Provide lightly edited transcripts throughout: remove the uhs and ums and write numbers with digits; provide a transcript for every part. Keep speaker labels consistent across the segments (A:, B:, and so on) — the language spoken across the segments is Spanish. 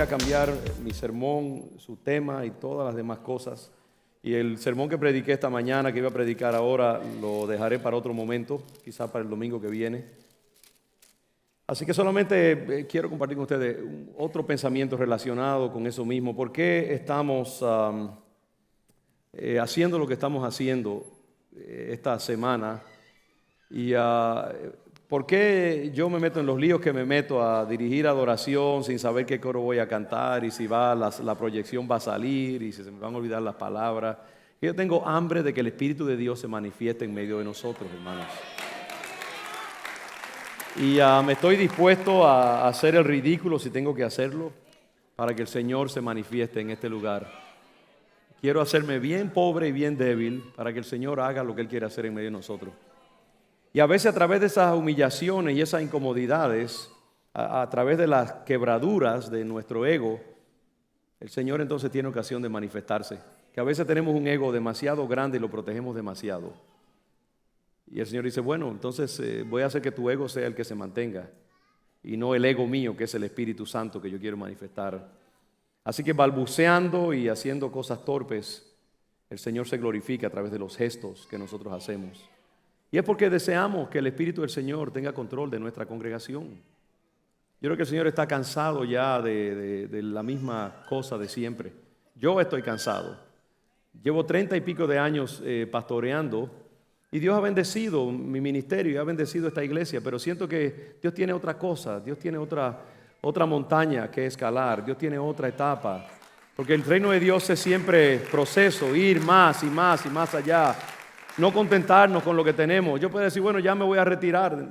A: a cambiar mi sermón, su tema y todas las demás cosas. Y el sermón que prediqué esta mañana, que iba a predicar ahora, lo dejaré para otro momento, quizás para el domingo que viene. Así que solamente quiero compartir con ustedes otro pensamiento relacionado con eso mismo. ¿Por qué estamos haciendo lo que estamos haciendo esta semana? Y ¿por qué yo me meto en los líos que me meto a dirigir adoración sin saber qué coro voy a cantar y si la proyección va a salir y si se me van a olvidar las palabras? Yo tengo hambre de que el Espíritu de Dios se manifieste en medio de nosotros, hermanos. Y me estoy dispuesto a hacer el ridículo si tengo que hacerlo para que el Señor se manifieste en este lugar. Quiero hacerme bien pobre y bien débil para que el Señor haga lo que Él quiere hacer en medio de nosotros. Y a veces a través de esas humillaciones y esas incomodidades, a través de las quebraduras de nuestro ego, el Señor entonces tiene ocasión de manifestarse. Que a veces tenemos un ego demasiado grande y lo protegemos demasiado. Y el Señor dice, bueno, entonces voy a hacer que tu ego sea el que se mantenga y no el ego mío, que es el Espíritu Santo que yo quiero manifestar. Así que balbuceando y haciendo cosas torpes, el Señor se glorifica a través de los gestos que nosotros hacemos. Y es porque deseamos que el Espíritu del Señor tenga control de nuestra congregación. Yo creo que el Señor está cansado ya de la misma cosa de siempre. Yo estoy cansado. Llevo 30 y pico de años pastoreando y Dios ha bendecido mi ministerio y ha bendecido esta iglesia, pero siento que Dios tiene otra cosa, Dios tiene otra montaña que escalar, Dios tiene otra etapa. Porque el reino de Dios es siempre proceso, ir más y más y más allá. No contentarnos con lo que tenemos. Yo puedo decir, bueno, ya me voy a retirar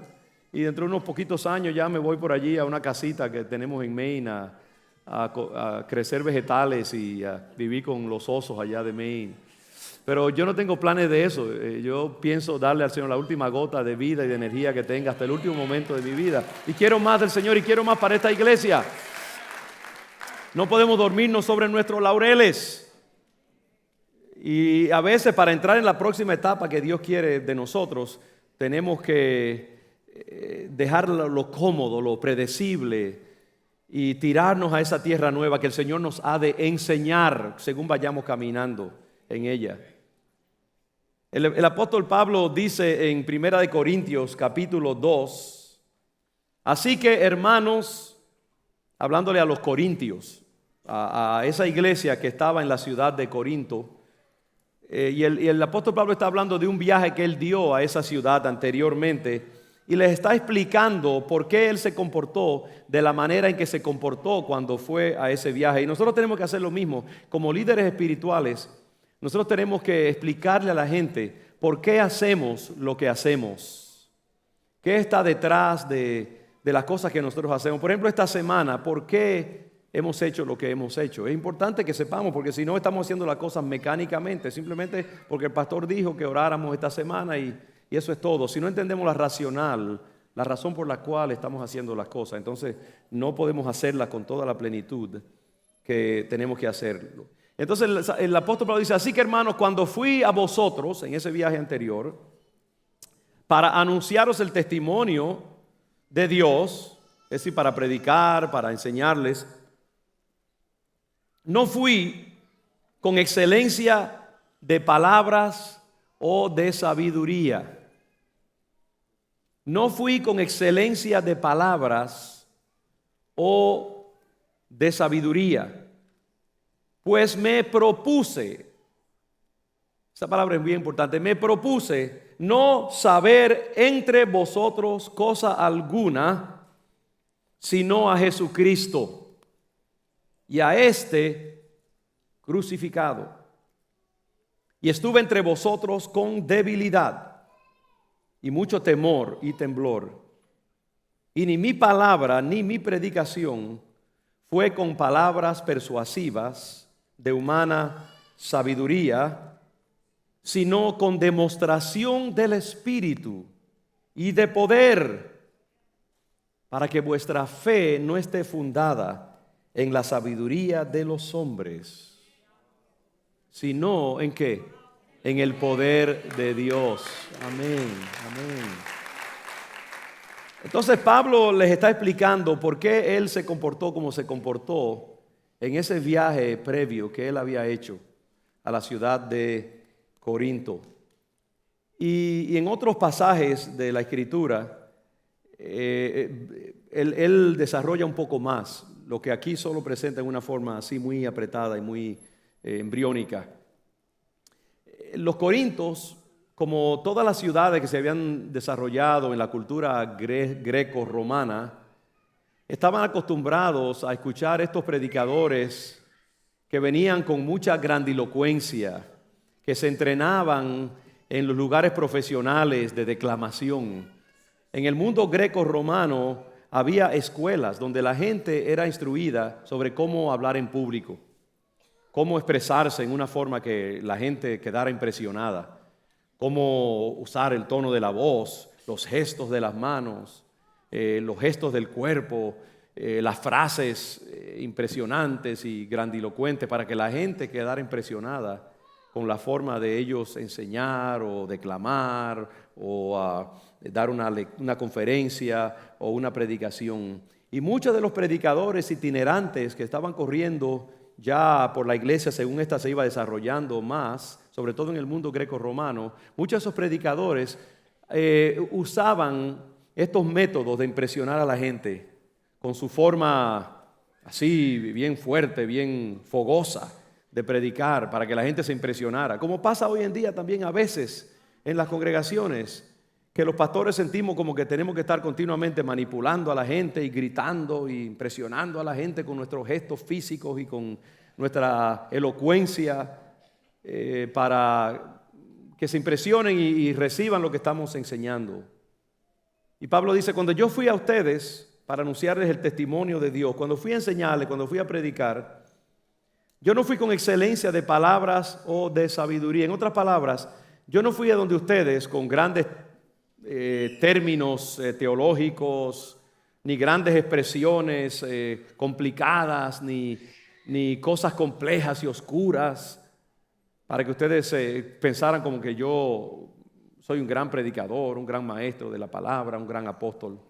A: y dentro de unos poquitos años ya me voy por allí a una casita que tenemos en Maine a crecer vegetales y a vivir con los osos allá de Maine. Pero yo no tengo planes de eso. Yo pienso darle al Señor la última gota de vida y de energía que tenga hasta el último momento de mi vida. Y quiero más del Señor y quiero más para esta iglesia. No podemos dormirnos sobre nuestros laureles. Y a veces para entrar en la próxima etapa que Dios quiere de nosotros, tenemos que dejar lo cómodo, lo predecible y tirarnos a esa tierra nueva que el Señor nos ha de enseñar según vayamos caminando en ella. El apóstol Pablo dice en 1 Corintios capítulo 2, así que hermanos, hablándole a los corintios, a esa iglesia que estaba en la ciudad de Corinto, y el apóstol Pablo está hablando de un viaje que él dio a esa ciudad anteriormente y les está explicando por qué él se comportó de la manera en que se comportó cuando fue a ese viaje. Y nosotros tenemos que hacer lo mismo. Como líderes espirituales, nosotros tenemos que explicarle a la gente por qué hacemos lo que hacemos. ¿Qué está detrás de las cosas que nosotros hacemos? Por ejemplo, esta semana, ¿por qué hemos hecho lo que hemos hecho? Es importante que sepamos, porque si no estamos haciendo las cosas mecánicamente, simplemente porque el pastor dijo que oráramos esta semana y eso es todo. Si no entendemos la razón por la cual estamos haciendo las cosas, entonces no podemos hacerlas con toda la plenitud que tenemos que hacerlo. Entonces el apóstol Pablo dice, así que hermanos, cuando fui a vosotros en ese viaje anterior para anunciaros el testimonio de Dios, es decir, para predicar, para enseñarles, no fui con excelencia de palabras o de sabiduría. No fui con excelencia de palabras o de sabiduría. Pues me propuse, esta palabra es bien importante, me propuse no saber entre vosotros cosa alguna, sino a Jesucristo y a este crucificado. Y estuve entre vosotros con debilidad y mucho temor y temblor. Y ni mi palabra ni mi predicación fue con palabras persuasivas de humana sabiduría, sino con demostración del Espíritu y de poder, para que vuestra fe no esté fundada en la sabiduría de los hombres, sino ¿en qué? En el poder de Dios. Amén, amén. Entonces Pablo les está explicando por qué él se comportó como se comportó en ese viaje previo que él había hecho a la ciudad de Corinto. Y en otros pasajes de la Escritura, él desarrolla un poco más, lo que aquí solo presenta en una forma así muy apretada y muy embriónica. Los corintios, como todas las ciudades que se habían desarrollado en la cultura greco-romana, estaban acostumbrados a escuchar estos predicadores que venían con mucha grandilocuencia, que se entrenaban en los lugares profesionales de declamación. En el mundo greco-romano había escuelas donde la gente era instruida sobre cómo hablar en público, cómo expresarse en una forma que la gente quedara impresionada, cómo usar el tono de la voz, los gestos de las manos, los gestos del cuerpo, las frases impresionantes y grandilocuentes para que la gente quedara impresionada con la forma de ellos enseñar o declamar o dar una conferencia o una predicación. Y muchos de los predicadores itinerantes que estaban corriendo ya por la iglesia, según esta se iba desarrollando más, sobre todo en el mundo greco-romano, muchos de esos predicadores usaban estos métodos de impresionar a la gente con su forma así bien fuerte, bien fogosa de predicar para que la gente se impresionara. Como pasa hoy en día también a veces en las congregaciones, que los pastores sentimos como que tenemos que estar continuamente manipulando a la gente y gritando y impresionando a la gente con nuestros gestos físicos y con nuestra elocuencia para que se impresionen y reciban lo que estamos enseñando. Y Pablo dice, cuando yo fui a ustedes para anunciarles el testimonio de Dios, cuando fui a enseñarles, cuando fui a predicar, yo no fui con excelencia de palabras o de sabiduría. En otras palabras, yo no fui a donde ustedes con grandes términos teológicos, ni grandes expresiones complicadas, ni cosas complejas y oscuras, para que ustedes pensaran como que yo soy un gran predicador, un gran maestro de la palabra, un gran apóstol.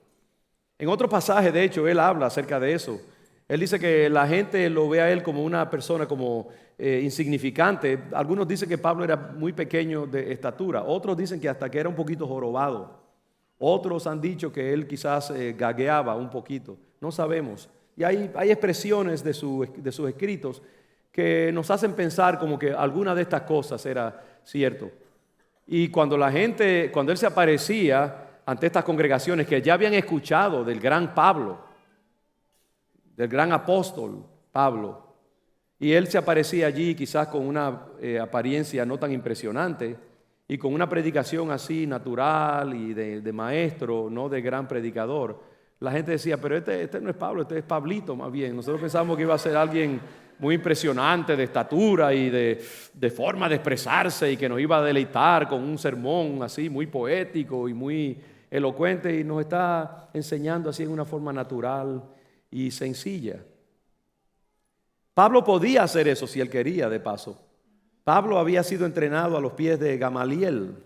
A: En otro pasaje, de hecho, él habla acerca de eso. Él dice que la gente lo ve a él como una persona como insignificante. Algunos dicen que Pablo era muy pequeño de estatura. Otros dicen que hasta que era un poquito jorobado. Otros han dicho que él quizás gagueaba un poquito. No sabemos. Y hay expresiones de sus escritos que nos hacen pensar como que alguna de estas cosas era cierto. Y cuando él se aparecía ante estas congregaciones que ya habían escuchado del gran Pablo, del gran apóstol Pablo, y él se aparecía allí quizás con una apariencia no tan impresionante y con una predicación así natural y de maestro, no de gran predicador, la gente decía, pero este no es Pablo, este es Pablito más bien. Nosotros pensábamos que iba a ser alguien muy impresionante de estatura y de forma de expresarse y que nos iba a deleitar con un sermón así muy poético y muy elocuente, y nos está enseñando así en una forma natural y sencilla. Pablo podía hacer eso si él quería, de paso. Pablo había sido entrenado a los pies de Gamaliel,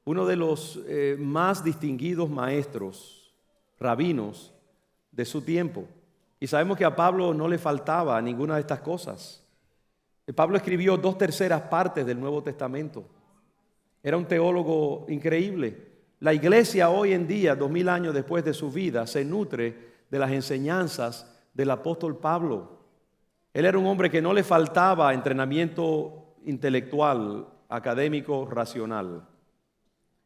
A: uno de los más distinguidos maestros, rabinos de su tiempo. Y sabemos que a Pablo no le faltaba ninguna de estas cosas. Pablo escribió 2/3 partes del Nuevo Testamento. Era un teólogo increíble. La iglesia hoy en día, 2000 años después de su vida, se nutre de las enseñanzas del apóstol Pablo. Él era un hombre que no le faltaba entrenamiento intelectual, académico, racional.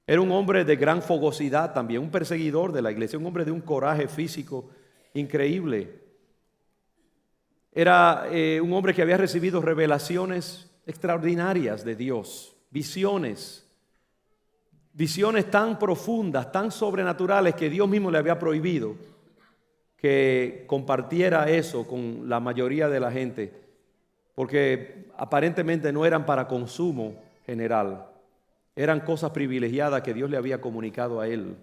A: Era un hombre de gran fogosidad también, un perseguidor de la iglesia, un hombre de un coraje físico increíble. Era un hombre que había recibido revelaciones extraordinarias de Dios, visiones tan profundas, tan sobrenaturales que Dios mismo le había prohibido que compartiera eso con la mayoría de la gente, porque aparentemente no eran para consumo general, eran cosas privilegiadas que Dios le había comunicado a él.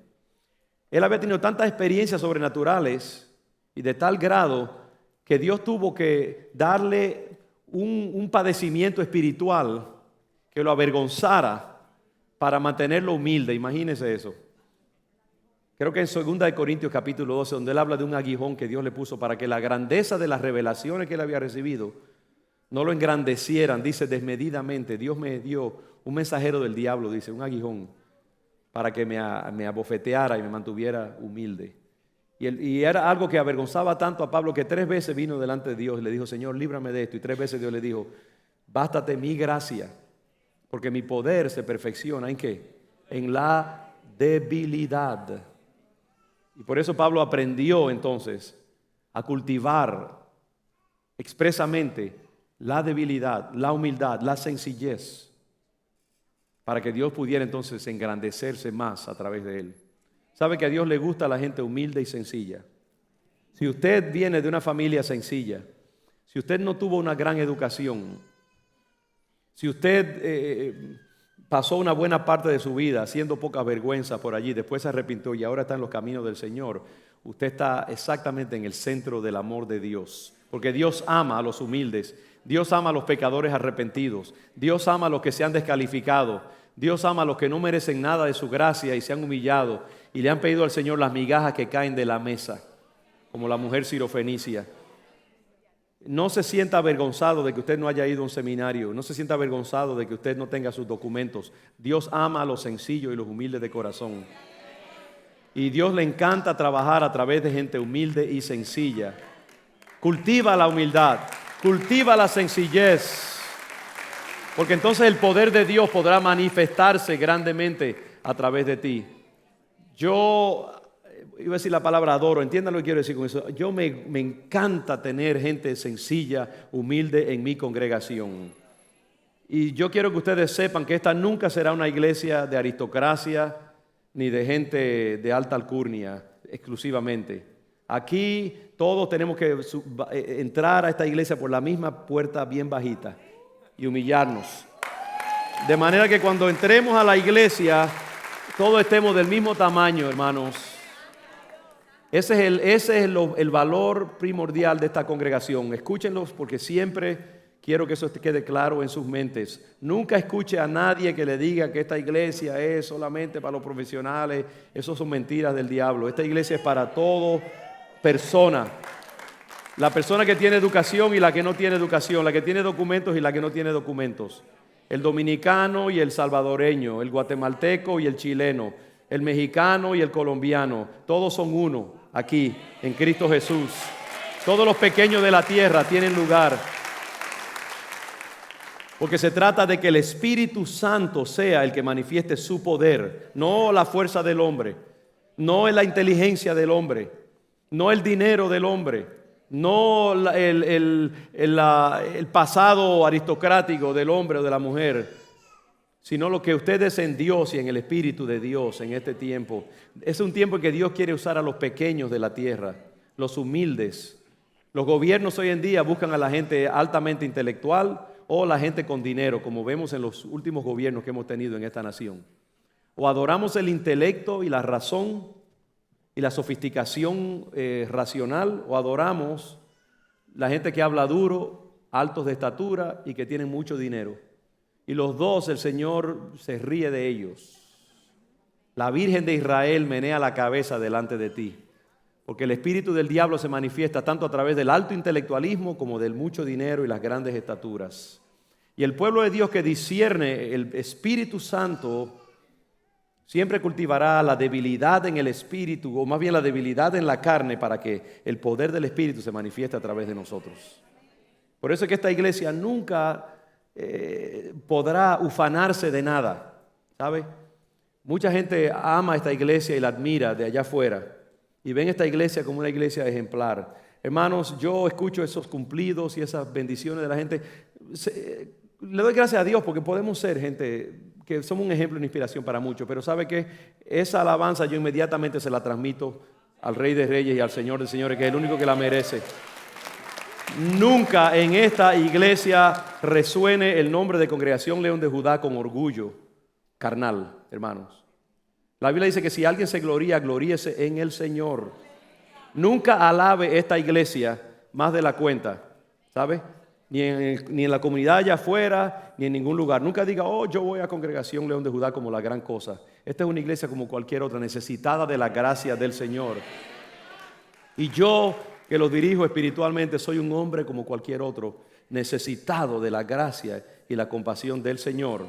A: Él había tenido tantas experiencias sobrenaturales y de tal grado que Dios tuvo que darle un padecimiento espiritual que lo avergonzara para mantenerlo humilde. Imagínense eso. Creo que en 2 Corintios capítulo 12, donde él habla de un aguijón que Dios le puso para que la grandeza de las revelaciones que él había recibido no lo engrandecieran, dice desmedidamente. Dios me dio un mensajero del diablo, dice, un aguijón, para que me abofeteara y me mantuviera humilde. Y era algo que avergonzaba tanto a Pablo que 3 veces vino delante de Dios y le dijo, Señor, líbrame de esto. Y 3 veces Dios le dijo, bástate mi gracia, porque mi poder se perfecciona ¿en qué? En la debilidad. Y por eso Pablo aprendió entonces a cultivar expresamente la debilidad, la humildad, la sencillez, para que Dios pudiera entonces engrandecerse más a través de él. ¿Sabe que a Dios le gusta a la gente humilde y sencilla? Si usted viene de una familia sencilla, si usted no tuvo una gran educación, si usted pasó una buena parte de su vida haciendo poca vergüenza por allí, después se arrepintió y ahora está en los caminos del Señor, usted está exactamente en el centro del amor de Dios. Porque Dios ama a los humildes, Dios ama a los pecadores arrepentidos, Dios ama a los que se han descalificado, Dios ama a los que no merecen nada de su gracia y se han humillado y le han pedido al Señor las migajas que caen de la mesa, como la mujer sirofenicia. No se sienta avergonzado de que usted no haya ido a un seminario, no se sienta avergonzado de que usted no tenga sus documentos. Dios ama a los sencillos y los humildes de corazón. Y Dios le encanta trabajar a través de gente humilde y sencilla. Cultiva la humildad, cultiva la sencillez, porque entonces el poder de Dios podrá manifestarse grandemente a través de ti. Yo iba a decir la palabra adoro, entiendan lo que quiero decir con eso. Yo me encanta tener gente sencilla, humilde en mi congregación. Y yo quiero que ustedes sepan que esta nunca será una iglesia de aristocracia ni de gente de alta alcurnia exclusivamente. Aquí todos tenemos que entrar a esta iglesia por la misma puerta bien bajita y humillarnos. De manera que cuando entremos a la iglesia, todos estemos del mismo tamaño, hermanos. Ese es el valor primordial de esta congregación. Escúchenlos porque siempre quiero que eso quede claro en sus mentes. Nunca escuche a nadie que le diga que esta iglesia es solamente para los profesionales. Eso son mentiras del diablo. Esta iglesia es para todo persona. La persona que tiene educación y la que no tiene educación. La que tiene documentos y la que no tiene documentos. El dominicano y el salvadoreño. El guatemalteco y el chileno. El mexicano y el colombiano. Todos son uno aquí en Cristo Jesús. Todos los pequeños de la tierra tienen lugar. Porque se trata de que el Espíritu Santo sea el que manifieste su poder, no la fuerza del hombre, no la inteligencia del hombre, no el dinero del hombre, no el pasado aristocrático del hombre o de la mujer, sino lo que usted es en Dios y en el Espíritu de Dios en este tiempo. Es un tiempo en que Dios quiere usar a los pequeños de la tierra, los humildes. Los gobiernos hoy en día buscan a la gente altamente intelectual o la gente con dinero, como vemos en los últimos gobiernos que hemos tenido en esta nación. O adoramos el intelecto y la razón y la sofisticación racional, o adoramos la gente que habla duro, altos de estatura y que tienen mucho dinero. Y los dos el Señor se ríe de ellos. La Virgen de Israel menea la cabeza delante de ti, porque el espíritu del diablo se manifiesta tanto a través del alto intelectualismo como del mucho dinero y las grandes estaturas. Y el pueblo de Dios que discierne el Espíritu Santo siempre cultivará la debilidad en el espíritu, o más bien la debilidad en la carne, para que el poder del Espíritu se manifieste a través de nosotros. Por eso es que esta iglesia nunca podrá ufanarse de nada, ¿sabe? Mucha gente ama esta iglesia y la admira de allá afuera y ven esta iglesia como una iglesia ejemplar. Hermanos, yo escucho esos cumplidos y esas bendiciones de la gente. Le doy gracias a Dios porque podemos ser gente que somos un ejemplo de inspiración para muchos, pero ¿sabe qué? Esa alabanza yo inmediatamente se la transmito al Rey de Reyes y al Señor de Señores, que es el único que la merece. Nunca en esta iglesia resuene el nombre de Congregación León de Judá con orgullo carnal, hermanos. La Biblia dice que si alguien se gloría, gloríese en el Señor. Nunca alabe esta iglesia más de la cuenta, ¿sabe? Ni en la comunidad allá afuera, ni en ningún lugar. Nunca diga, oh, yo voy a Congregación León de Judá como la gran cosa. Esta es una iglesia como cualquier otra, necesitada de la gracia del Señor. Y yo, que los dirijo espiritualmente, soy un hombre como cualquier otro, necesitado de la gracia y la compasión del Señor.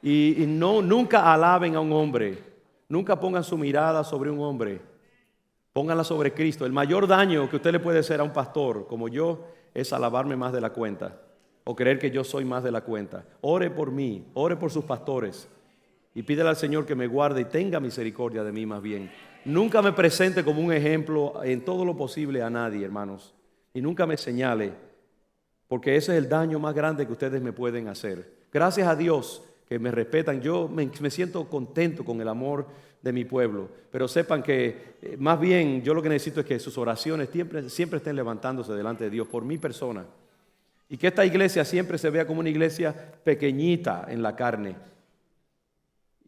A: Y nunca alaben a un hombre, nunca pongan su mirada sobre un hombre, pónganla sobre Cristo. El mayor daño que usted le puede hacer a un pastor como yo es alabarme más de la cuenta o creer que yo soy más de la cuenta. Ore por mí, ore por sus pastores y pídele al Señor que me guarde y tenga misericordia de mí más bien. Nunca me presente como un ejemplo en todo lo posible a nadie, hermanos, y nunca me señale, porque ese es el daño más grande que ustedes me pueden hacer. Gracias a Dios que me respetan. Yo me siento contento con el amor de mi pueblo, pero sepan que más bien yo lo que necesito es que sus oraciones siempre estén levantándose delante de Dios por mi persona, y que esta iglesia siempre se vea como una iglesia pequeñita en la carne,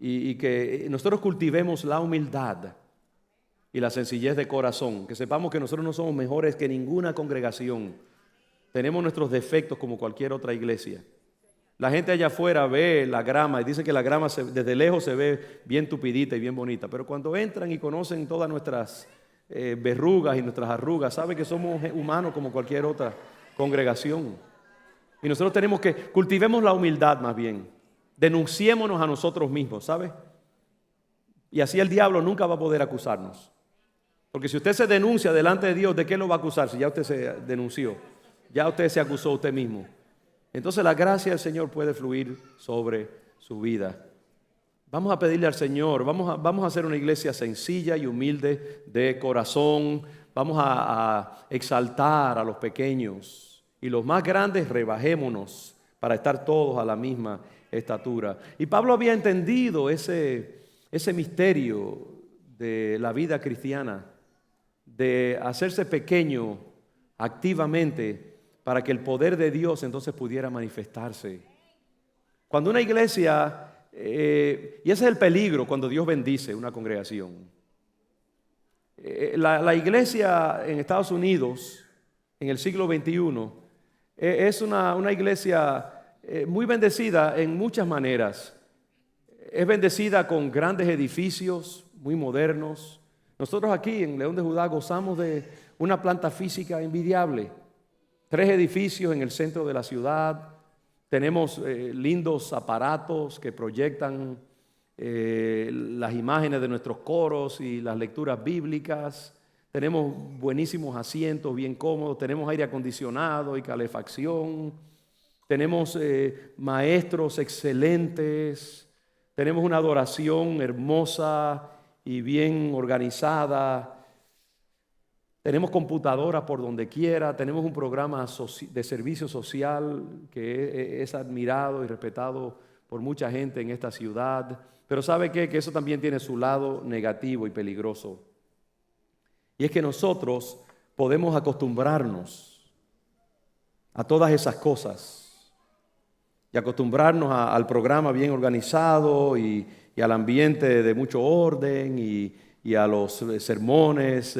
A: y que nosotros cultivemos la humildad y la sencillez de corazón, que sepamos que nosotros no somos mejores que ninguna congregación, tenemos nuestros defectos como cualquier otra iglesia. La gente allá afuera ve la grama y dice que la grama desde lejos se ve bien tupidita y bien bonita, pero cuando entran y conocen todas nuestras verrugas y nuestras arrugas, saben que somos humanos como cualquier otra congregación. Y nosotros tenemos que cultivemos la humildad más bien, denunciémonos a nosotros mismos, ¿sabe? Y así el diablo nunca va a poder acusarnos. Porque si usted se denuncia delante de Dios, ¿de qué lo va a acusar? Si ya usted se denunció, ya usted se acusó usted mismo. Entonces la gracia del Señor puede fluir sobre su vida. Vamos a pedirle al Señor, vamos a hacer una iglesia sencilla y humilde de corazón. Vamos a exaltar a los pequeños y los más grandes rebajémonos para estar todos a la misma estatura. Y Pablo había entendido ese misterio de la vida cristiana, de hacerse pequeño activamente para que el poder de Dios entonces pudiera manifestarse. Cuando una iglesia, y ese es el peligro cuando Dios bendice una congregación. La iglesia en Estados Unidos, en el siglo XXI, es una iglesia muy bendecida en muchas maneras. Es bendecida con grandes edificios muy modernos. Nosotros aquí en León de Judá gozamos de una planta física envidiable. 3 edificios en el centro de la ciudad. Tenemos lindos aparatos que proyectan las imágenes de nuestros coros y las lecturas bíblicas. Tenemos buenísimos asientos bien cómodos. Tenemos aire acondicionado y calefacción. Tenemos maestros excelentes. Tenemos una adoración hermosa y bien organizada. Tenemos computadoras por donde quiera. Tenemos un programa de servicio social que es admirado y respetado por mucha gente en esta ciudad. Pero ¿sabe qué? Que eso también tiene su lado negativo y peligroso. Y es que nosotros podemos acostumbrarnos a todas esas cosas y acostumbrarnos al programa bien organizado y al ambiente de mucho orden y a los sermones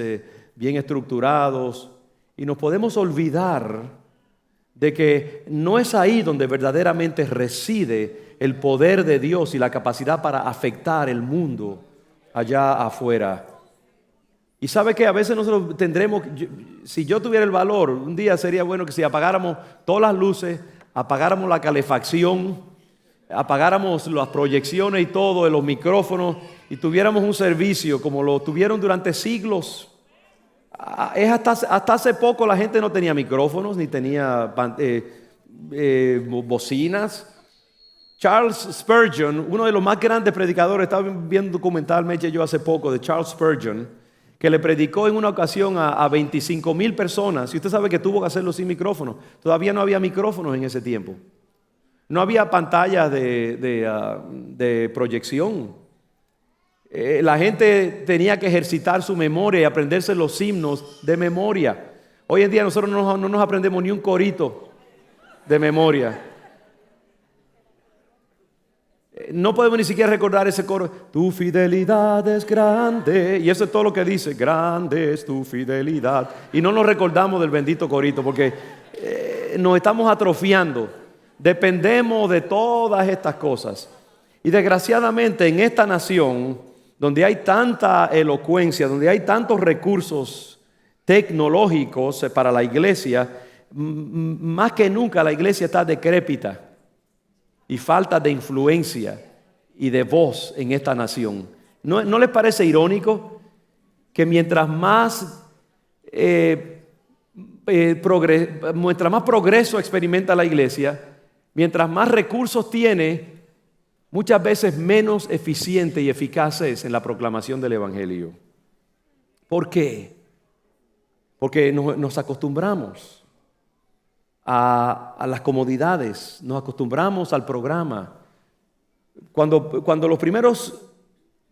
A: bien estructurados, y nos podemos olvidar de que no es ahí donde verdaderamente reside el poder de Dios y la capacidad para afectar el mundo allá afuera. Y sabe que a veces nosotros tendremos, si yo tuviera el valor, un día sería bueno que si apagáramos todas las luces, apagáramos la calefacción, apagáramos las proyecciones y todo de los micrófonos y tuviéramos un servicio como lo tuvieron durante siglos. Hasta hace poco la gente no tenía micrófonos ni tenía bocinas. Charles Spurgeon, uno de los más grandes predicadores, estaba viendo un documental, me eché yo hace poco, de Charles Spurgeon, que le predicó en una ocasión a 25,000 personas. Y usted sabe que tuvo que hacerlo sin micrófono. Todavía no había micrófonos en ese tiempo. No había pantallas de proyección. La gente tenía que ejercitar su memoria y aprenderse los himnos de memoria. Hoy en día nosotros no nos aprendemos ni un corito de memoria. No podemos ni siquiera recordar ese coro. Tu fidelidad es grande. Y eso es todo lo que dice. Grande es tu fidelidad. Y no nos recordamos del bendito corito porque nos estamos atrofiando. Dependemos de todas estas cosas. Y desgraciadamente en esta nación, donde hay tanta elocuencia, donde hay tantos recursos tecnológicos para la iglesia, más que nunca la iglesia está decrépita y falta de influencia y de voz en esta nación. ¿No les parece irónico que mientras más progreso experimenta la iglesia, mientras más recursos tiene, muchas veces menos eficiente y eficaz es en la proclamación del evangelio? ¿Por qué? Porque nos acostumbramos a las comodidades, nos acostumbramos al programa. Cuando los primeros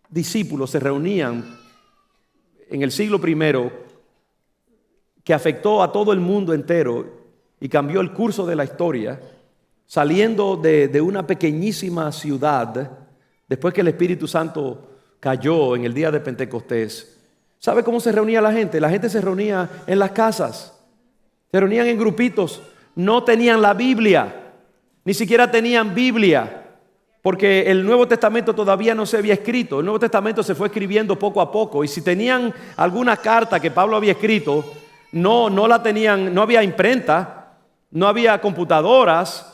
A: discípulos se reunían en el siglo I, que afectó a todo el mundo entero y cambió el curso de la historia, saliendo de una pequeñísima ciudad, después que el Espíritu Santo cayó en el día de Pentecostés. ¿Sabe cómo se reunía la gente? La gente se reunía en las casas, se reunían en grupitos, no tenían la Biblia, ni siquiera tenían Biblia, porque el Nuevo Testamento todavía no se había escrito. El Nuevo Testamento se fue escribiendo poco a poco, y si tenían alguna carta que Pablo había escrito, no la tenían, no había imprenta, no había computadoras,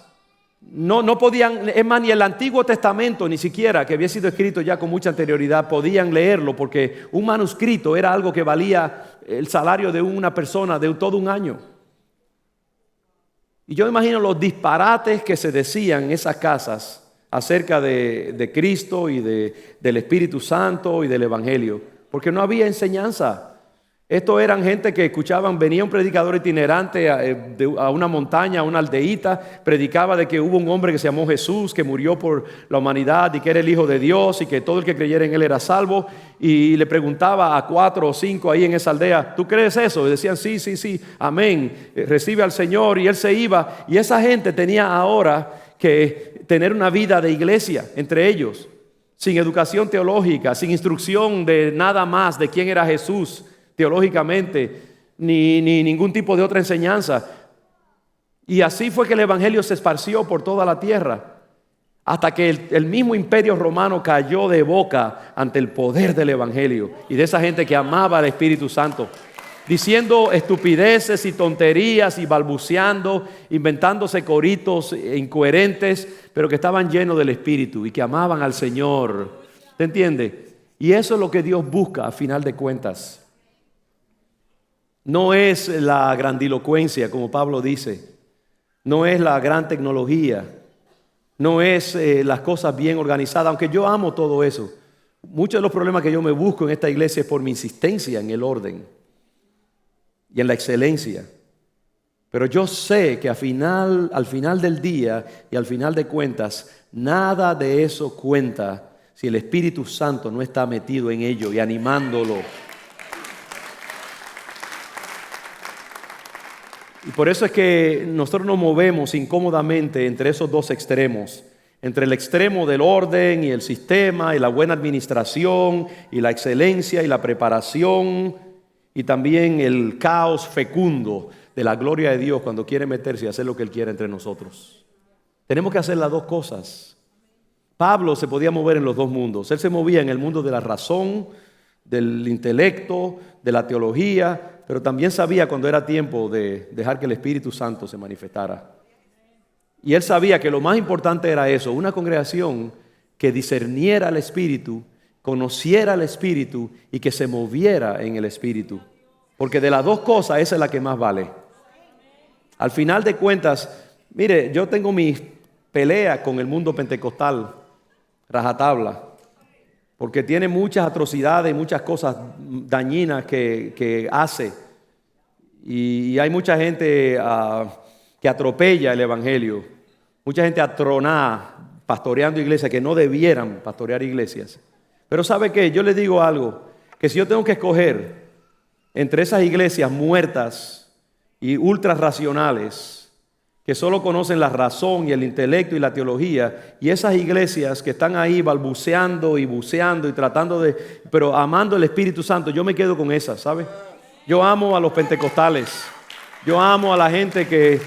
A: no podían, es más, ni el Antiguo Testamento, ni siquiera, que había sido escrito ya con mucha anterioridad, podían leerlo, porque un manuscrito era algo que valía el salario de una persona de todo un año. Y yo imagino los disparates que se decían en esas casas acerca de Cristo y del Espíritu Santo y del Evangelio, porque no había enseñanza. Estos eran gente que escuchaban, venía un predicador itinerante a una montaña, a una aldeíta, predicaba de que hubo un hombre que se llamó Jesús, que murió por la humanidad y que era el Hijo de Dios y que todo el que creyera en él era salvo, y le preguntaba a 4 o 5 ahí en esa aldea, ¿tú crees eso? Y decían, sí, amén, recibe al Señor, y él se iba, y esa gente tenía ahora que tener una vida de iglesia entre ellos, sin educación teológica, sin instrucción de nada más de quién era Jesús teológicamente, ni ningún tipo de otra enseñanza. Y así fue que el evangelio se esparció por toda la tierra, hasta que el mismo imperio romano cayó de boca ante el poder del evangelio y de esa gente que amaba al Espíritu Santo, diciendo estupideces y tonterías y balbuceando, inventándose coritos incoherentes, pero que estaban llenos del Espíritu y que amaban al Señor. ¿Te entiende? Y eso es lo que Dios busca a final de cuentas. No es la grandilocuencia, como Pablo dice, no es la gran tecnología, no es las cosas bien organizadas, aunque yo amo todo eso. Muchos de los problemas que yo me busco en esta iglesia es por mi insistencia en el orden y en la excelencia. Pero yo sé que al final del día y al final de cuentas, nada de eso cuenta si el Espíritu Santo no está metido en ello y animándolo. Y por eso es que nosotros nos movemos incómodamente entre esos dos extremos, entre el extremo del orden y el sistema y la buena administración y la excelencia y la preparación, y también el caos fecundo de la gloria de Dios cuando quiere meterse y hacer lo que Él quiere entre nosotros. Tenemos que hacer las dos cosas. Pablo se podía mover en los dos mundos. Él se movía en el mundo de la razón, del intelecto, de la teología, pero también sabía cuando era tiempo de dejar que el Espíritu Santo se manifestara. Y él sabía que lo más importante era eso, una congregación que discerniera el Espíritu, conociera el Espíritu y que se moviera en el Espíritu. Porque de las dos cosas, esa es la que más vale. Al final de cuentas, mire, yo tengo mis peleas con el mundo pentecostal, rajatabla, porque tiene muchas atrocidades, muchas cosas dañinas que hace. Y hay mucha gente que atropella el evangelio, mucha gente atronada, pastoreando iglesias que no debieran pastorear iglesias. Pero ¿sabe qué? Yo le digo algo, que si yo tengo que escoger entre esas iglesias muertas y ultra racionales, que solo conocen la razón y el intelecto y la teología, y esas iglesias que están ahí balbuceando y buceando y tratando pero amando el Espíritu Santo, yo me quedo con esas, ¿sabe? Yo amo a los pentecostales, yo amo a la gente que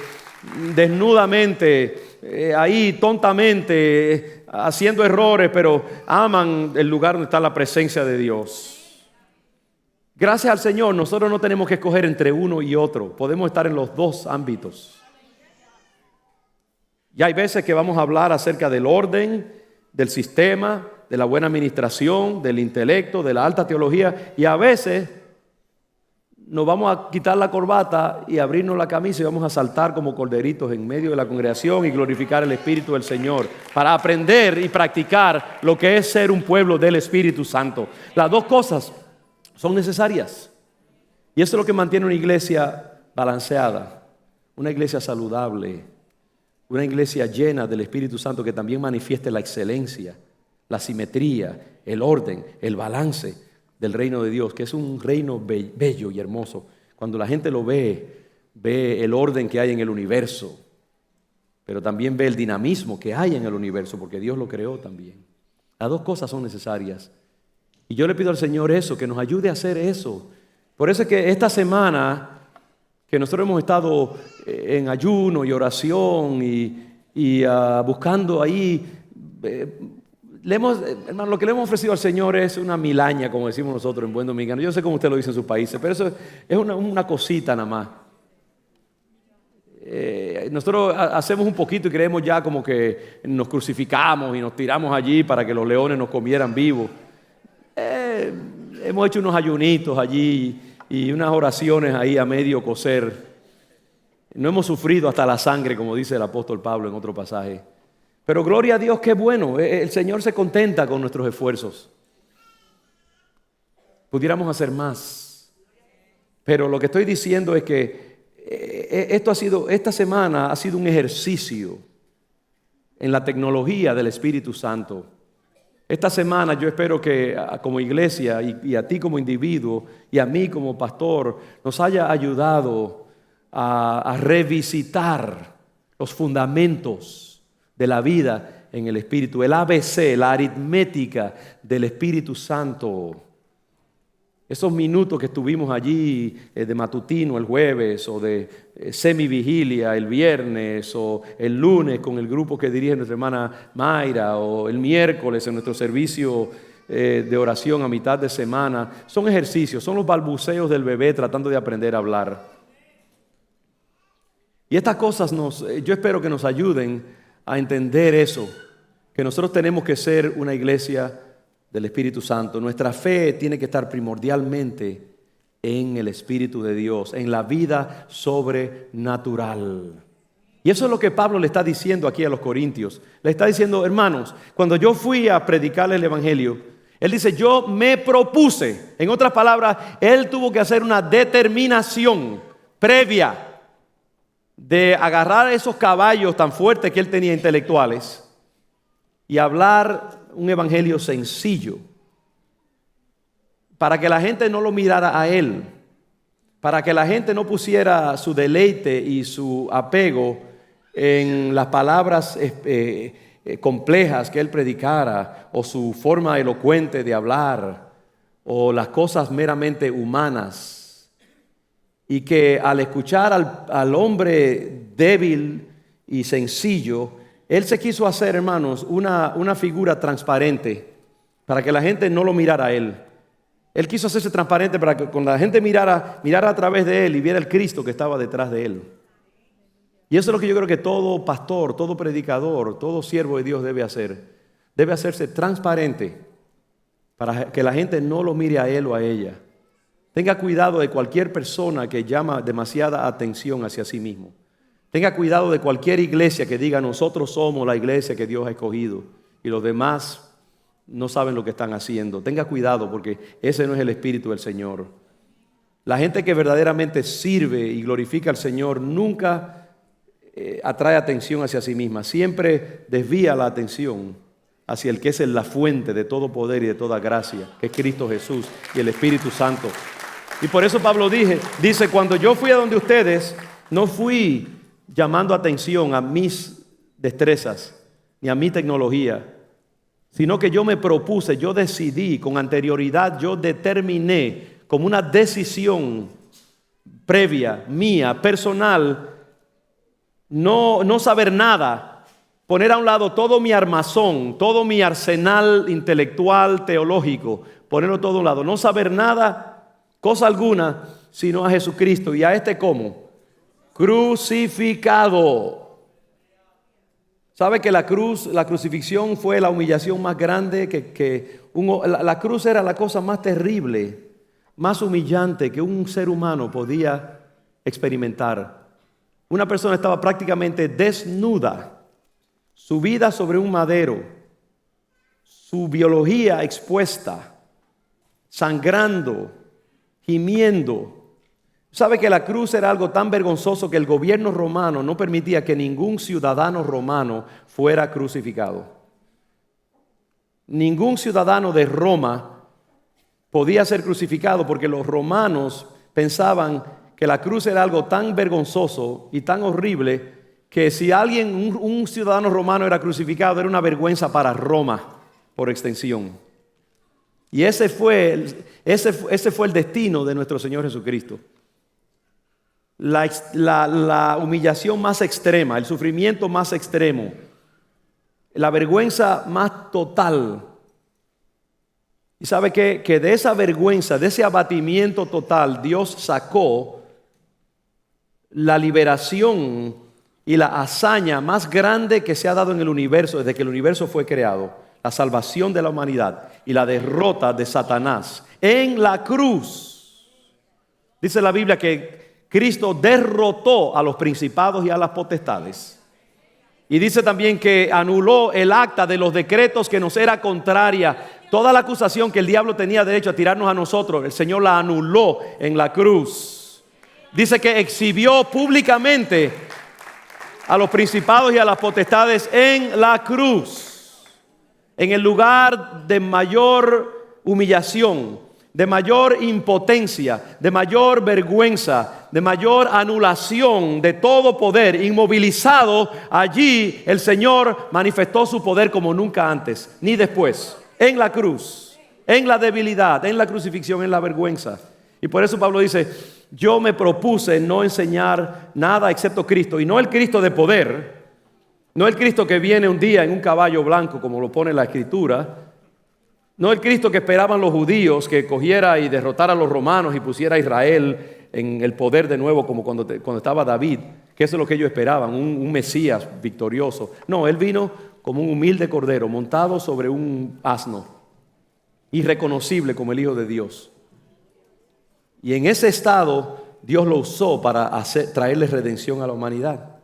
A: desnudamente, ahí tontamente, haciendo errores, pero aman el lugar donde está la presencia de Dios. Gracias al Señor, nosotros no tenemos que escoger entre uno y otro. Podemos estar en los dos ámbitos. Y hay veces que vamos a hablar acerca del orden, del sistema, de la buena administración, del intelecto, de la alta teología. Y a veces nos vamos a quitar la corbata y abrirnos la camisa y vamos a saltar como corderitos en medio de la congregación y glorificar el Espíritu del Señor para aprender y practicar lo que es ser un pueblo del Espíritu Santo. Las dos cosas son necesarias. Y eso es lo que mantiene una iglesia balanceada, una iglesia saludable, una iglesia llena del Espíritu Santo que también manifieste la excelencia, la simetría, el orden, el balance del reino de Dios, que es un reino bello y hermoso. Cuando la gente lo ve, ve el orden que hay en el universo, pero también ve el dinamismo que hay en el universo, porque Dios lo creó también. Las dos cosas son necesarias. Y yo le pido al Señor eso, que nos ayude a hacer eso. Por eso es que esta semana que nosotros hemos estado en ayuno y oración y buscando ahí, hermano, lo que le hemos ofrecido al Señor es una milaña, como decimos nosotros en buen dominicano. Yo no sé cómo usted lo dice en sus países, pero eso es una cosita nada más. Nosotros hacemos un poquito y creemos ya como que nos crucificamos y nos tiramos allí para que los leones nos comieran vivos. Hemos hecho unos ayunitos allí y unas oraciones ahí a medio cocer. No hemos sufrido hasta la sangre, como dice el apóstol Pablo en otro pasaje. Pero gloria a Dios, qué bueno. El Señor se contenta con nuestros esfuerzos. Pudiéramos hacer más. Pero lo que estoy diciendo es que esta semana ha sido un ejercicio en la tecnología del Espíritu Santo. Esta semana yo espero que como iglesia y a ti como individuo y a mí como pastor nos haya ayudado a revisitar los fundamentos de la vida en el Espíritu, el ABC, la aritmética del Espíritu Santo. Esos minutos que estuvimos allí de matutino el jueves o de semivigilia el viernes o el lunes con el grupo que dirige nuestra hermana Mayra o el miércoles en nuestro servicio de oración a mitad de semana, son ejercicios, son los balbuceos del bebé tratando de aprender a hablar. Y estas cosas yo espero que nos ayuden a entender eso, que nosotros tenemos que ser una iglesia del Espíritu Santo. Nuestra fe tiene que estar primordialmente en el Espíritu de Dios, en la vida sobrenatural. Y eso es lo que Pablo le está diciendo aquí a los corintios. Le está diciendo, hermanos, cuando yo fui a predicarle el Evangelio, él dice, yo me propuse. En otras palabras, él tuvo que hacer una determinación previa de agarrar esos caballos tan fuertes que él tenía intelectuales y hablar un evangelio sencillo para que la gente no lo mirara a él, para que la gente no pusiera su deleite y su apego en las palabras complejas que él predicara o su forma elocuente de hablar o las cosas meramente humanas, y que al escuchar al hombre débil y sencillo, él se quiso hacer, hermanos, una figura transparente para que la gente no lo mirara a él. Él quiso hacerse transparente para que cuando la gente mirara a través de él y viera el Cristo que estaba detrás de él. Y eso es lo que yo creo que todo pastor, todo predicador, todo siervo de Dios debe hacer. Debe hacerse transparente para que la gente no lo mire a él o a ella. Tenga cuidado de cualquier persona que llama demasiada atención hacia sí mismo. Tenga cuidado de cualquier iglesia que diga nosotros somos la iglesia que Dios ha escogido y los demás no saben lo que están haciendo. Tenga cuidado porque ese no es el espíritu del Señor. La gente que verdaderamente sirve y glorifica al Señor nunca atrae atención hacia sí misma. Siempre desvía la atención hacia el que es la fuente de todo poder y de toda gracia, que es Cristo Jesús y el Espíritu Santo. Y por eso Pablo dice, cuando yo fui a donde ustedes, no fui llamando atención a mis destrezas ni a mi tecnología, sino que yo me propuse, yo decidí con anterioridad, yo determiné como una decisión previa, mía, personal, no saber nada poner a un lado todo mi armazón, todo mi arsenal intelectual, teológico, ponerlo todo a un lado, no saber nada, cosa alguna, sino a Jesucristo. ¿Y a este cómo? Crucificado. ¿Sabe que la crucifixión fue la humillación más grande? La cruz era la cosa más terrible, más humillante que un ser humano podía experimentar. Una persona estaba prácticamente desnuda, subida sobre un madero, su biología expuesta, sangrando, gimiendo. ¿Sabe que la cruz era algo tan vergonzoso que el gobierno romano no permitía que ningún ciudadano romano fuera crucificado? Ningún ciudadano de Roma podía ser crucificado porque los romanos pensaban que la cruz era algo tan vergonzoso y tan horrible que si alguien, un ciudadano romano era crucificado, era una vergüenza para Roma por extensión. Y ese fue el destino de nuestro Señor Jesucristo. La humillación más extrema, el sufrimiento más extremo, la vergüenza más total. Y sabe que de esa vergüenza, de ese abatimiento total, Dios sacó la liberación y la hazaña más grande que se ha dado en el universo desde que el universo fue creado: la salvación de la humanidad y la derrota de Satanás en la cruz. Dice la Biblia que Cristo derrotó a los principados y a las potestades. Y dice también que anuló el acta de los decretos que nos era contraria. Toda la acusación que el diablo tenía derecho a tirarnos a nosotros, el Señor la anuló en la cruz. Dice que exhibió públicamente a los principados y a las potestades en la cruz, en el lugar de mayor humillación, de mayor impotencia, de mayor vergüenza, de mayor anulación de todo poder, inmovilizado. Allí el Señor manifestó su poder como nunca antes, ni después, en la cruz, en la debilidad, en la crucifixión, en la vergüenza. Y por eso Pablo dice: yo me propuse no enseñar nada excepto Cristo, y no el Cristo de poder, no el Cristo que viene un día en un caballo blanco como lo pone la Escritura, no el Cristo que esperaban los judíos, que cogiera y derrotara a los romanos y pusiera a Israel en el poder de nuevo, como cuando estaba David, que eso es lo que ellos esperaban, un Mesías victorioso. No, Él vino como un humilde cordero montado sobre un asno, irreconocible como el Hijo de Dios. Y en ese estado Dios lo usó para traerle redención a la humanidad.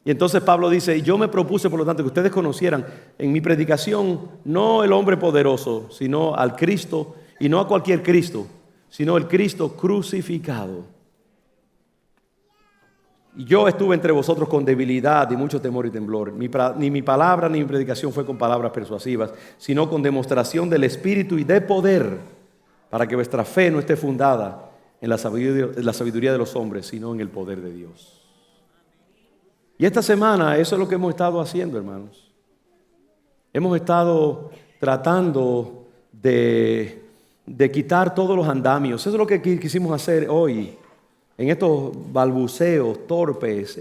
A: Y entonces Pablo dice: yo me propuse, por lo tanto, que ustedes conocieran en mi predicación no el hombre poderoso, sino al Cristo, y no a cualquier Cristo, sino el Cristo crucificado. Y yo estuve entre vosotros con debilidad y mucho temor y temblor. Ni mi palabra ni mi predicación fue con palabras persuasivas, sino con demostración del Espíritu y de poder, para que vuestra fe no esté fundada en la sabiduría de los hombres, sino en el poder de Dios. Y esta semana eso es lo que hemos estado haciendo, hermanos. Hemos estado tratando de quitar todos los andamios. Eso es lo que quisimos hacer hoy, en estos balbuceos torpes,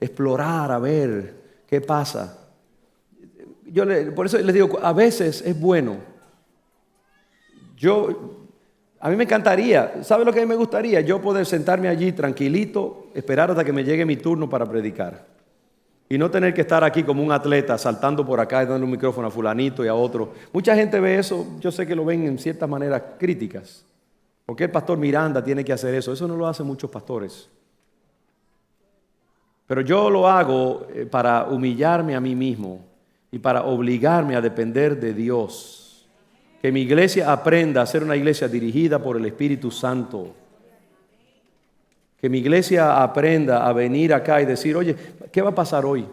A: explorar a ver qué pasa. Por eso les digo, a veces es bueno. A mí me encantaría, ¿sabe lo que a mí me gustaría? Yo poder sentarme allí tranquilito, esperar hasta que me llegue mi turno para predicar. Y no tener que estar aquí como un atleta saltando por acá y dando un micrófono a fulanito y a otro. Mucha gente ve eso, yo sé que lo ven en ciertas maneras críticas. ¿Por qué el pastor Miranda tiene que hacer eso? Eso no lo hacen muchos pastores. Pero yo lo hago para humillarme a mí mismo y para obligarme a depender de Dios. Que mi iglesia aprenda a ser una iglesia dirigida por el Espíritu Santo. Que mi iglesia aprenda a venir acá y decir: oye, ¿qué va a pasar hoy?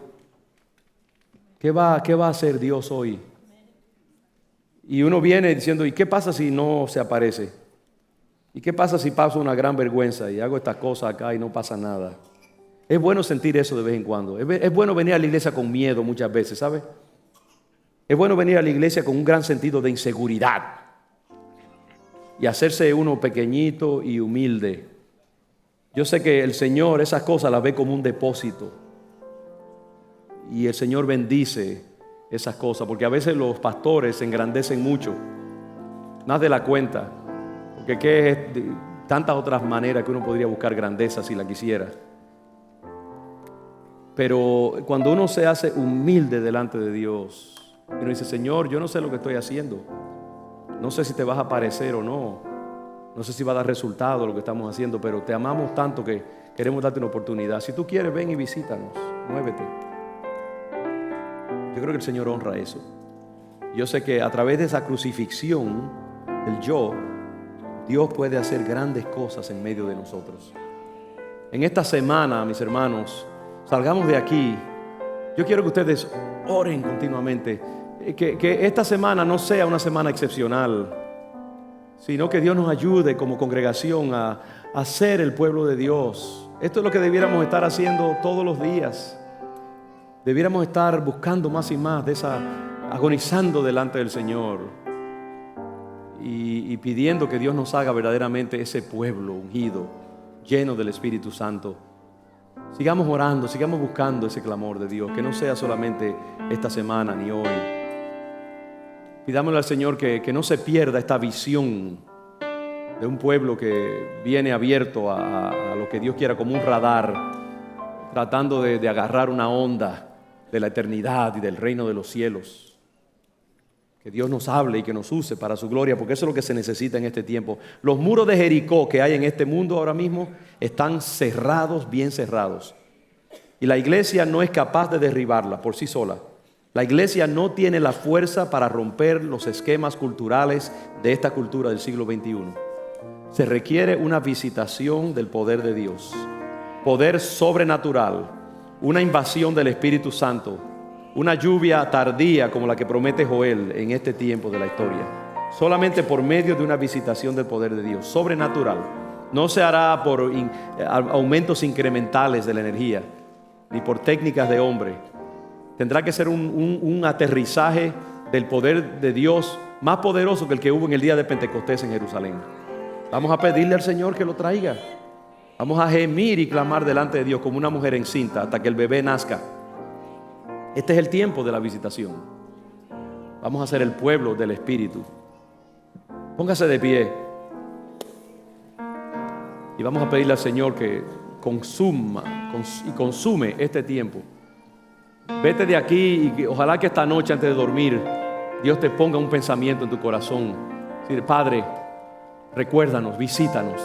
A: ¿Qué va a hacer Dios hoy? Y uno viene diciendo: ¿y qué pasa si no se aparece? ¿Y qué pasa si paso una gran vergüenza y hago estas cosas acá y no pasa nada? Es bueno sentir eso de vez en cuando. Es bueno venir a la iglesia con miedo muchas veces, ¿sabe? Es bueno venir a la iglesia con un gran sentido de inseguridad y hacerse uno pequeñito y humilde. Yo sé que el Señor esas cosas las ve como un depósito y el Señor bendice esas cosas, porque a veces los pastores se engrandecen mucho, más de la cuenta, porque qué es tantas otras maneras que uno podría buscar grandeza si la quisiera. Pero cuando uno se hace humilde delante de Dios, y uno dice: Señor, yo no sé lo que estoy haciendo, no sé si te vas a aparecer o no, no sé si va a dar resultado lo que estamos haciendo, pero te amamos tanto que queremos darte una oportunidad. Si tú quieres, ven y visítanos, muévete. Yo creo que el Señor honra eso. Yo sé que a través de esa crucifixión del yo, Dios puede hacer grandes cosas en medio de nosotros. En esta semana, mis hermanos, salgamos de aquí. Yo quiero que ustedes oren continuamente. Que esta semana no sea una semana excepcional, sino que Dios nos ayude como congregación a ser el pueblo de Dios. Esto es lo que debiéramos estar haciendo todos los días. Debiéramos estar buscando más y más de agonizando delante del Señor y pidiendo que Dios nos haga verdaderamente ese pueblo ungido, lleno del Espíritu Santo. Sigamos orando, sigamos buscando ese clamor de Dios, que no sea solamente esta semana ni hoy. Pidámosle al Señor que no se pierda esta visión de un pueblo que viene abierto a lo que Dios quiera, como un radar, tratando de agarrar una onda de la eternidad y del reino de los cielos. Que Dios nos hable y que nos use para su gloria, porque eso es lo que se necesita en este tiempo. Los muros de Jericó que hay en este mundo ahora mismo están cerrados, bien cerrados. Y la iglesia no es capaz de derribarla por sí sola. La iglesia no tiene la fuerza para romper los esquemas culturales de esta cultura del siglo XXI. Se requiere una visitación del poder de Dios, poder sobrenatural, una invasión del Espíritu Santo, una lluvia tardía como la que promete Joel en este tiempo de la historia. Solamente por medio de una visitación del poder de Dios, sobrenatural. No se hará por aumentos incrementales de la energía, ni por técnicas de hombre. Tendrá que ser un aterrizaje del poder de Dios más poderoso que el que hubo en el día de Pentecostés en Jerusalén. Vamos a pedirle al Señor que lo traiga. Vamos a gemir y clamar delante de Dios como una mujer encinta hasta que el bebé nazca. Este es el tiempo de la visitación. Vamos a ser el pueblo del Espíritu. Póngase de pie y vamos a pedirle al Señor que consume este tiempo. Vete de aquí y ojalá que esta noche antes de dormir Dios te ponga un pensamiento en tu corazón. Decir: Padre, recuérdanos, visítanos,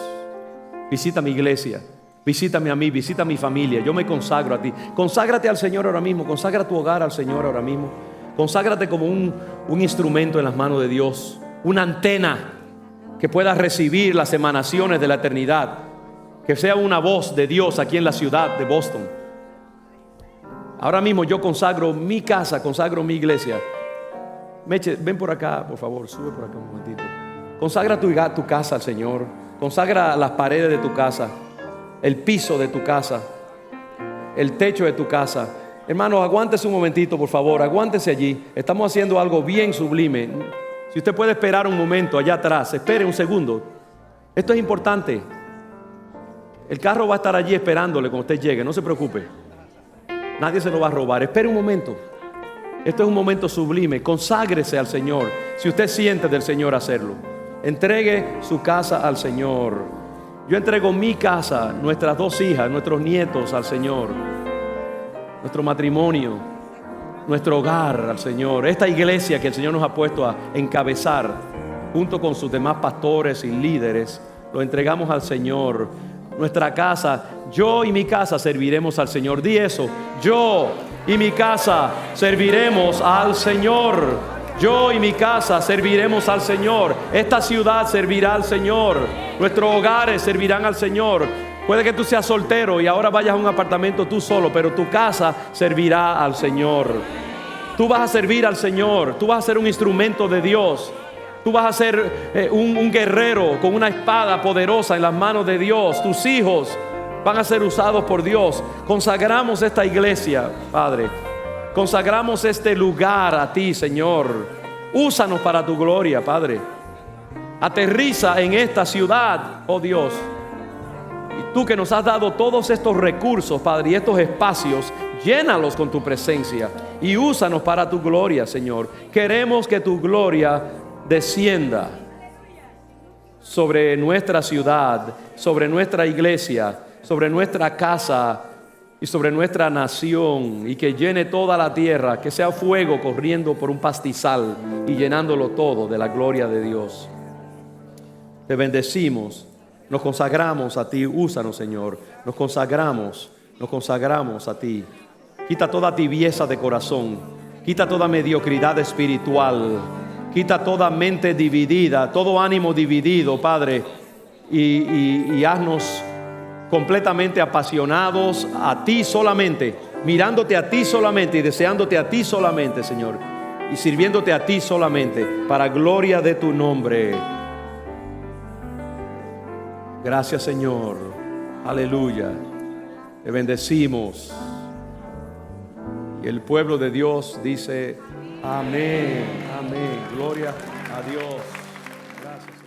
A: visita mi iglesia, visítame a mí, visita a mi familia. Yo me consagro a ti. Conságrate al Señor ahora mismo. Consagra tu hogar al Señor ahora mismo. Conságrate como un instrumento en las manos de Dios, una antena que pueda recibir las emanaciones de la eternidad, que sea una voz de Dios aquí en la ciudad de Boston. Ahora mismo yo consagro mi casa, consagro mi iglesia. Meche, ven por acá, por favor, sube por acá un momentito. Consagra tu casa al Señor. Consagra las paredes de tu casa, el piso de tu casa, el techo de tu casa. Hermanos, aguántese un momentito, por favor, aguántese allí. Estamos haciendo algo bien sublime. Si usted puede esperar un momento allá atrás, espere un segundo. Esto es importante. El carro va a estar allí esperándole cuando usted llegue, no se preocupe. Nadie se lo va a robar. Espere un momento. Esto es un momento sublime. Conságrese al Señor. Si usted siente del Señor hacerlo, entregue su casa al Señor. Yo entrego mi casa, nuestras 2 hijas, nuestros nietos al Señor, nuestro matrimonio, nuestro hogar al Señor. Esta iglesia que el Señor nos ha puesto a encabezar junto con sus demás pastores y líderes, lo entregamos al Señor. Nuestra casa, yo y mi casa serviremos al Señor. Di eso: yo y mi casa serviremos al Señor. Yo y mi casa serviremos al Señor. Esta ciudad servirá al Señor. Nuestros hogares servirán al Señor. Puede que tú seas soltero y ahora vayas a un apartamento tú solo, pero tu casa servirá al Señor. Tú vas a servir al Señor. Tú vas a ser un instrumento de Dios. Tú vas a ser un guerrero con una espada poderosa en las manos de Dios. Tus hijos van a ser usados por Dios. Consagramos esta iglesia, Padre. Consagramos este lugar a ti, Señor. Úsanos para tu gloria, Padre. Aterriza en esta ciudad, oh Dios. Y tú que nos has dado todos estos recursos, Padre, y estos espacios, Llénalos con tu presencia y úsanos para tu gloria, Señor. Queremos que tu gloria descienda sobre nuestra ciudad, sobre nuestra iglesia, sobre nuestra casa y sobre nuestra nación, y que llene toda la tierra, que sea fuego corriendo por un pastizal y llenándolo todo de la gloria de Dios. Te bendecimos, nos consagramos a ti. Úsanos, Señor. Nos consagramos a ti. Quita toda tibieza de corazón, quita toda mediocridad espiritual, quita toda mente dividida, todo ánimo dividido, Padre, y haznos completamente apasionados a ti solamente, mirándote a ti solamente y deseándote a ti solamente, Señor, y sirviéndote a ti solamente, para gloria de tu nombre. Gracias, Señor. Aleluya. Te bendecimos. Y el pueblo de Dios dice: amén, amén. Gloria a Dios. Gracias.